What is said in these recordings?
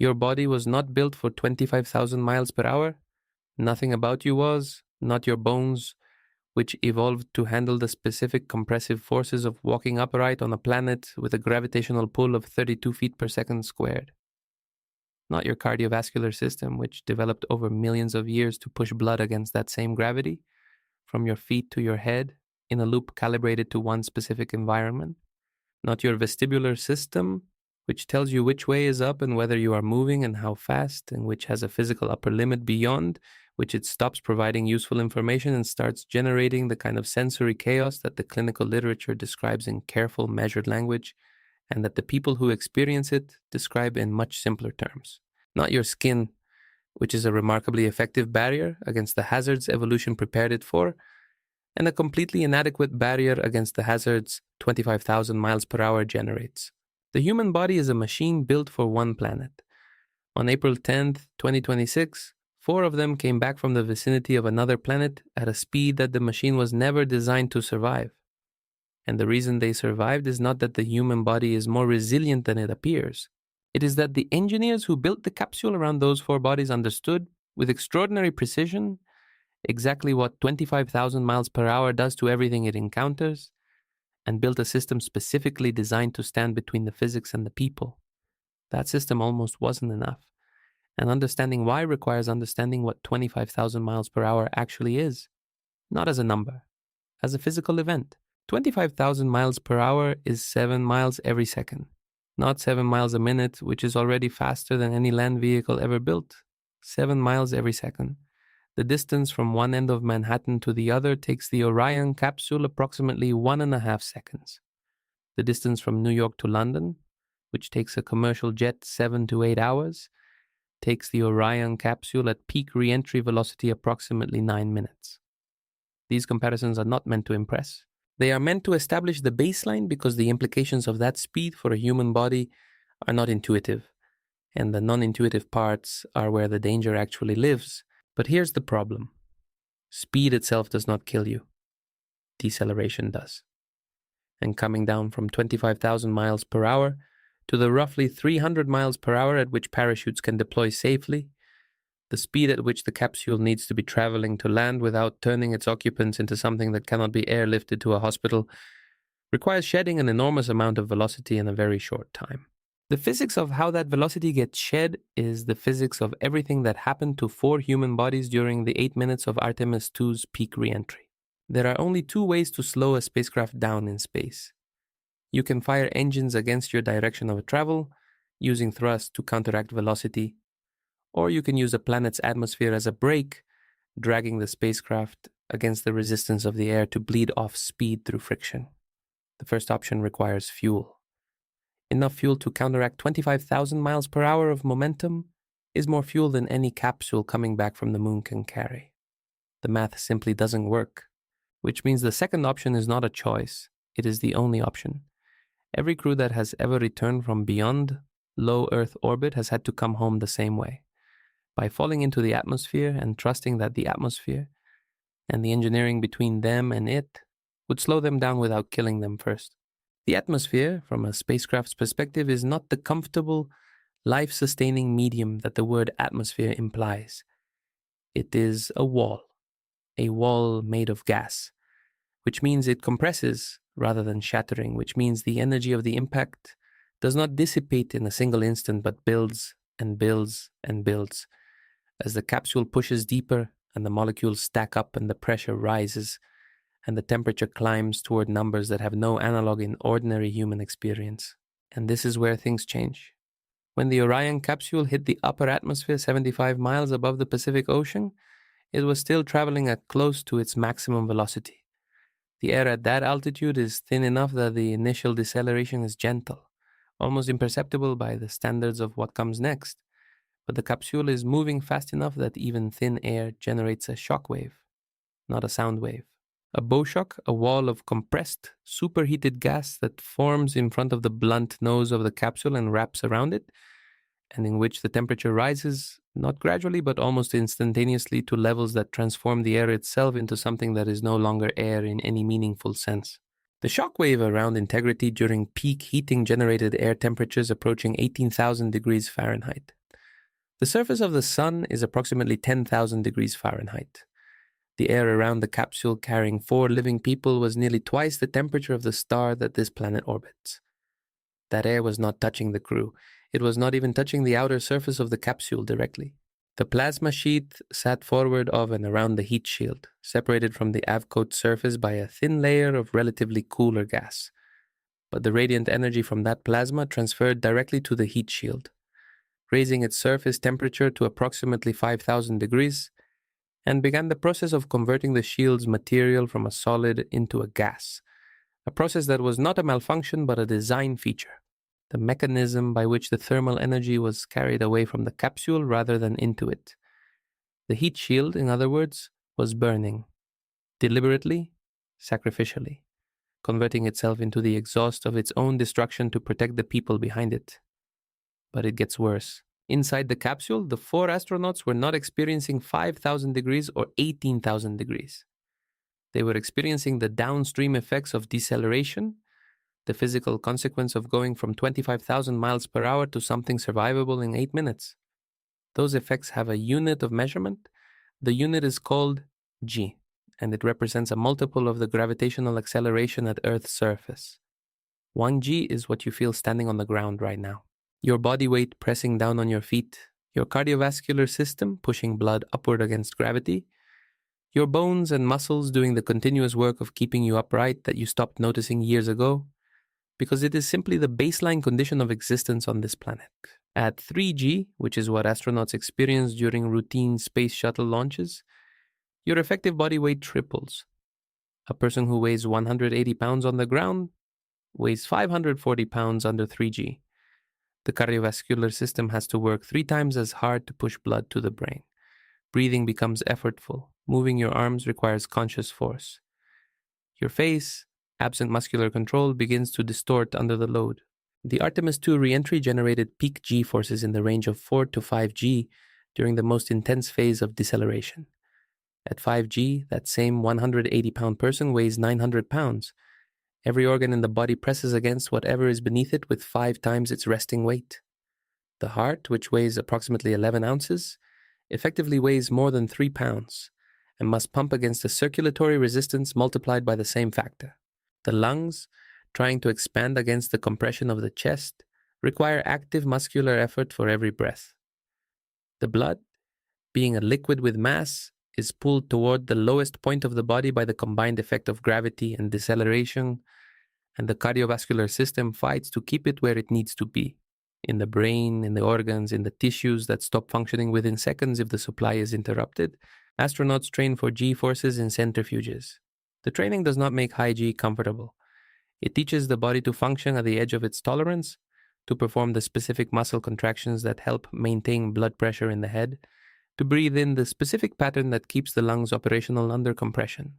Your body was not built for 25,000 miles per hour. Nothing about you was, not your bones, which evolved to handle the specific compressive forces of walking upright on a planet with a gravitational pull of 32 feet per second squared. Not your cardiovascular system, which developed over millions of years to push blood against that same gravity, from your feet to your head, in a loop calibrated to one specific environment. Not your vestibular system, which tells you which way is up and whether you are moving and how fast, and which has a physical upper limit beyond which it stops providing useful information and starts generating the kind of sensory chaos that the clinical literature describes in careful, measured language, and that the people who experience it describe in much simpler terms. Not your skin, which is a remarkably effective barrier against the hazards evolution prepared it for, and a completely inadequate barrier against the hazards 25,000 miles per hour generates. The human body is a machine built for one planet. On April 10th, 2026, 4 of them came back from the vicinity of another planet at a speed that the machine was never designed to survive. And the reason they survived is not that the human body is more resilient than it appears. It is that the engineers who built the capsule around those 4 bodies understood, with extraordinary precision, exactly what 25,000 miles per hour does to everything it encounters, and built a system specifically designed to stand between the physics and the people. That system almost wasn't enough. And understanding why requires understanding what 25,000 miles per hour actually is. Not as a number, as a physical event. 25,000 miles per hour is 7 miles every second. Not 7 miles a minute, which is already faster than any land vehicle ever built. 7 miles every second. The distance from one end of Manhattan to the other takes the Orion capsule approximately 1.5 seconds. The distance from New York to London, which takes a commercial jet 7 to 8 hours, takes the Orion capsule at peak reentry velocity approximately 9 minutes. These comparisons are not meant to impress. They are meant to establish the baseline because the implications of that speed for a human body are not intuitive, and the non-intuitive parts are where the danger actually lives. But here's the problem. Speed itself does not kill you. Deceleration does. And coming down from 25,000 miles per hour to the roughly 300 miles per hour at which parachutes can deploy safely, the speed at which the capsule needs to be traveling to land without turning its occupants into something that cannot be airlifted to a hospital, requires shedding an enormous amount of velocity in a very short time. The physics of how that velocity gets shed is the physics of everything that happened to 4 human bodies during the 8 minutes of Artemis 2's peak reentry. There are only 2 ways to slow a spacecraft down in space. You can fire engines against your direction of travel, using thrust to counteract velocity, or you can use a planet's atmosphere as a brake, dragging the spacecraft against the resistance of the air to bleed off speed through friction. The first option requires fuel. Enough fuel to counteract 25,000 miles per hour of momentum is more fuel than any capsule coming back from the moon can carry. The math simply doesn't work, which means the second option is not a choice, it is the only option. Every crew that has ever returned from beyond low Earth orbit has had to come home the same way, by falling into the atmosphere and trusting that the atmosphere and the engineering between them and it would slow them down without killing them first. The atmosphere, from a spacecraft's perspective, is not the comfortable, life-sustaining medium that the word atmosphere implies. It is a wall made of gas, which means it compresses rather than shattering, which means the energy of the impact does not dissipate in a single instant but builds and builds and builds. As the capsule pushes deeper and the molecules stack up and the pressure rises and the temperature climbs toward numbers that have no analog in ordinary human experience. And this is where things change. When the Orion capsule hit the upper atmosphere 75 miles above the Pacific Ocean, it was still traveling at close to its maximum velocity. The air at that altitude is thin enough that the initial deceleration is gentle, almost imperceptible by the standards of what comes next. But the capsule is moving fast enough that even thin air generates a shock wave, not a sound wave. A bow shock, a wall of compressed, superheated gas that forms in front of the blunt nose of the capsule and wraps around it, and in which the temperature rises, not gradually but almost instantaneously, to levels that transform the air itself into something that is no longer air in any meaningful sense. The shock wave around integrity during peak heating generated air temperatures approaching 18,000 degrees Fahrenheit. The surface of the sun is approximately 10,000 degrees Fahrenheit. The air around the capsule carrying 4 living people was nearly twice the temperature of the star that this planet orbits. That air was not touching the crew. It was not even touching the outer surface of the capsule directly. The plasma sheath sat forward of and around the heat shield, separated from the avcoat surface by a thin layer of relatively cooler gas. But the radiant energy from that plasma transferred directly to the heat shield, raising its surface temperature to approximately 5,000 degrees, and began the process of converting the shield's material from a solid into a gas, a process that was not a malfunction but a design feature, the mechanism by which the thermal energy was carried away from the capsule rather than into it. The heat shield, in other words, was burning, deliberately, sacrificially, converting itself into the exhaust of its own destruction to protect the people behind it. But it gets worse. Inside the capsule, the 4 astronauts were not experiencing 5,000 degrees or 18,000 degrees. They were experiencing the downstream effects of deceleration, the physical consequence of going from 25,000 miles per hour to something survivable in 8 minutes. Those effects have a unit of measurement. The unit is called g, and it represents a multiple of the gravitational acceleration at Earth's surface. 1g is what you feel standing on the ground right now. Your body weight pressing down on your feet, your cardiovascular system pushing blood upward against gravity, your bones and muscles doing the continuous work of keeping you upright that you stopped noticing years ago, because it is simply the baseline condition of existence on this planet. At 3G, which is what astronauts experience during routine space shuttle launches, your effective body weight triples. A person who weighs 180 pounds on the ground weighs 540 pounds under 3G. The cardiovascular system has to work 3 times as hard to push blood to the brain. Breathing becomes effortful. Moving your arms requires conscious force. Your face, absent muscular control, begins to distort under the load. The Artemis 2 reentry generated peak G forces in the range of 4 to 5G during the most intense phase of deceleration. At 5G, that same 180-pound person weighs 900 pounds. Every organ in the body presses against whatever is beneath it with 5 times its resting weight. The heart, which weighs approximately 11 ounces, effectively weighs more than 3 pounds and must pump against a circulatory resistance multiplied by the same factor. The lungs, trying to expand against the compression of the chest, require active muscular effort for every breath. The blood, being a liquid with mass, is pulled toward the lowest point of the body by the combined effect of gravity and deceleration, and the cardiovascular system fights to keep it where it needs to be, in the brain, in the organs, in the tissues that stop functioning within seconds if the supply is interrupted. Astronauts train for G forces in centrifuges. The training does not make high G comfortable. It teaches the body to function at the edge of its tolerance, to perform the specific muscle contractions that help maintain blood pressure in the head, to breathe in the specific pattern that keeps the lungs operational under compression.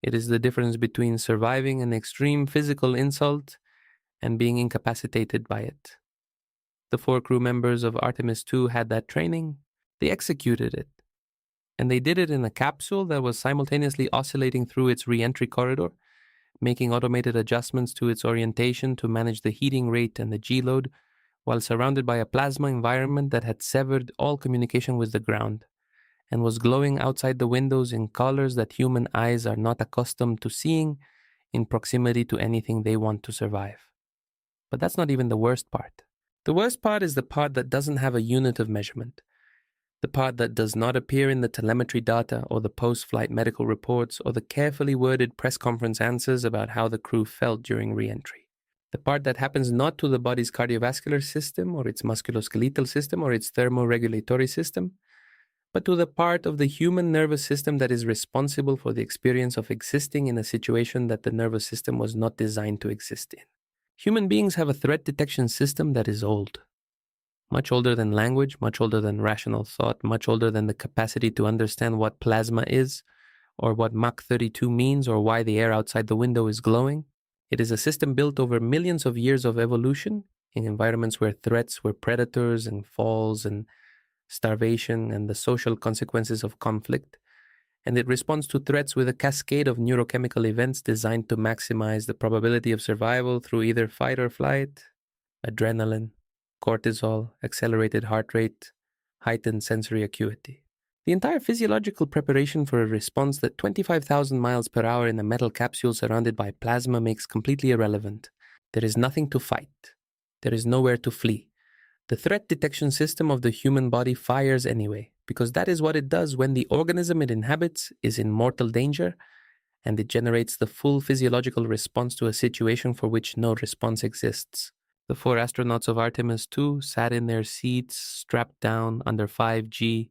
It is the difference between surviving an extreme physical insult and being incapacitated by it. The 4 crew members of Artemis 2 had that training. They executed it. And they did it in a capsule that was simultaneously oscillating through its re-entry corridor, making automated adjustments to its orientation to manage the heating rate and the G-load, while surrounded by a plasma environment that had severed all communication with the ground, and was glowing outside the windows in colors that human eyes are not accustomed to seeing in proximity to anything they want to survive. But that's not even the worst part. The worst part is the part that doesn't have a unit of measurement, the part that does not appear in the telemetry data or the post-flight medical reports or the carefully worded press conference answers about how the crew felt during re-entry. The part that happens not to the body's cardiovascular system or its musculoskeletal system or its thermoregulatory system, but to the part of the human nervous system that is responsible for the experience of existing in a situation that the nervous system was not designed to exist in. Human beings have a threat detection system that is old. Much older than language, much older than rational thought, much older than the capacity to understand what plasma is, or what Mach 32 means, or why the air outside the window is glowing. It is a system built over millions of years of evolution in environments where threats were predators and falls and starvation and the social consequences of conflict, and it responds to threats with a cascade of neurochemical events designed to maximize the probability of survival through either fight or flight, adrenaline, cortisol, accelerated heart rate, heightened sensory acuity. The entire physiological preparation for a response at 25,000 miles per hour in a metal capsule surrounded by plasma makes completely irrelevant. There is nothing to fight. There is nowhere to flee. The threat detection system of the human body fires anyway, because that is what it does when the organism it inhabits is in mortal danger, and it generates the full physiological response to a situation for which no response exists. The 4 astronauts of Artemis 2 sat in their seats, strapped down under 5G,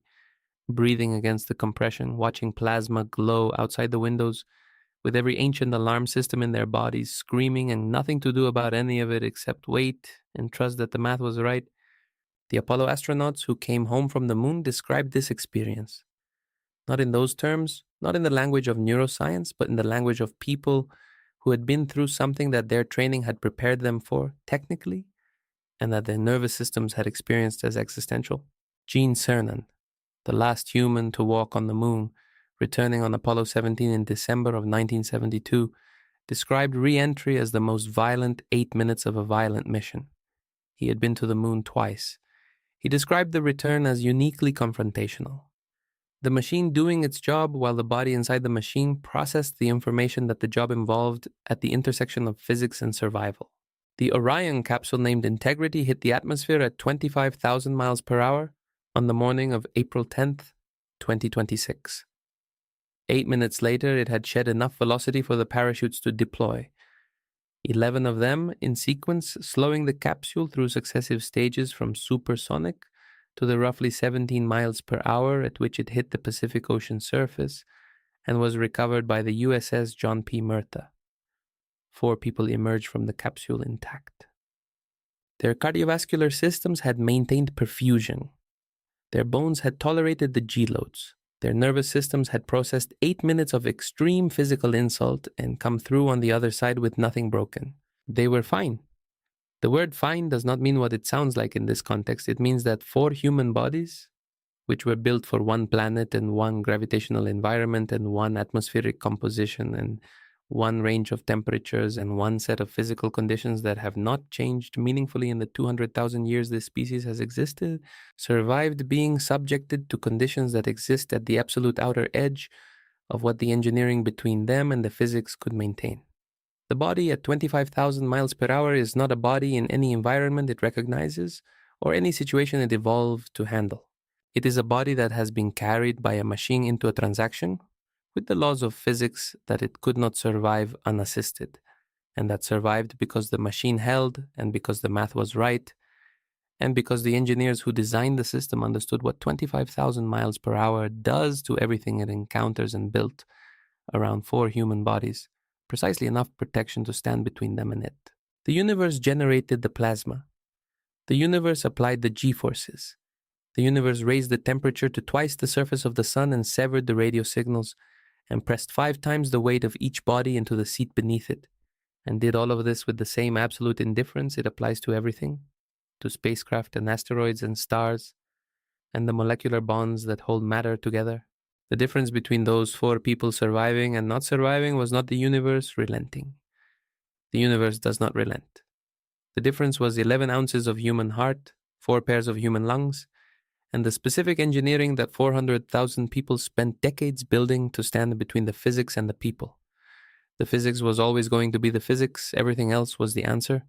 breathing against the compression, watching plasma glow outside the windows, with every ancient alarm system in their bodies screaming and nothing to do about any of it except wait and trust that the math was right. The Apollo astronauts who came home from the moon described this experience. Not in those terms, not in the language of neuroscience, but in the language of people who had been through something that their training had prepared them for, technically, and that their nervous systems had experienced as existential. Gene Cernan, the last human to walk on the moon, returning on Apollo 17 in December of 1972, described Reentry as the most violent 8 minutes of a violent mission. He had been to the moon twice. He described the return as uniquely confrontational. The machine doing its job while the body inside the machine processed the information that the job involved at the intersection of physics and survival. The Orion capsule named Integrity hit the atmosphere at 25,000 miles per hour on the morning of April 10th, 2026. 8 minutes later, it had shed enough velocity for the parachutes to deploy. 11 of them in sequence, slowing the capsule through successive stages from supersonic to the roughly 17 miles per hour at which it hit the Pacific Ocean surface and was recovered by the USS John P. Murtha. 4 people emerged from the capsule intact. Their cardiovascular systems had maintained perfusion. Their bones had tolerated the G-loads. Their nervous systems had processed 8 minutes of extreme physical insult and come through on the other side with nothing broken. They were fine. The word fine does not mean what it sounds like in this context. It means that 4 human bodies, which were built for one planet and one gravitational environment and one atmospheric composition and one range of temperatures and one set of physical conditions that have not changed meaningfully in the 200,000 years this species has existed, survived being subjected to conditions that exist at the absolute outer edge of what the engineering between them and the physics could maintain. The body at 25,000 miles per hour is not a body in any environment it recognizes or any situation it evolved to handle. It is a body that has been carried by a machine into a transaction with the laws of physics that it could not survive unassisted, and that survived because the machine held, and because the math was right, and because the engineers who designed the system understood what 25,000 miles per hour does to everything it encounters and built around 4 human bodies, precisely enough protection to stand between them and it. The universe generated the plasma. The universe applied the G-forces. The universe raised the temperature to twice the surface of the sun and severed the radio signals and pressed 5 times the weight of each body into the seat beneath it, and did all of this with the same absolute indifference it applies to everything, to spacecraft and asteroids and stars, and the molecular bonds that hold matter together. The difference between those 4 people surviving and not surviving was not the universe relenting. The universe does not relent. The difference was 11 ounces of human heart, 4 pairs of human lungs, and the specific engineering that 400,000 people spent decades building to stand between the physics and the people. The physics was always going to be the physics, everything else was the answer.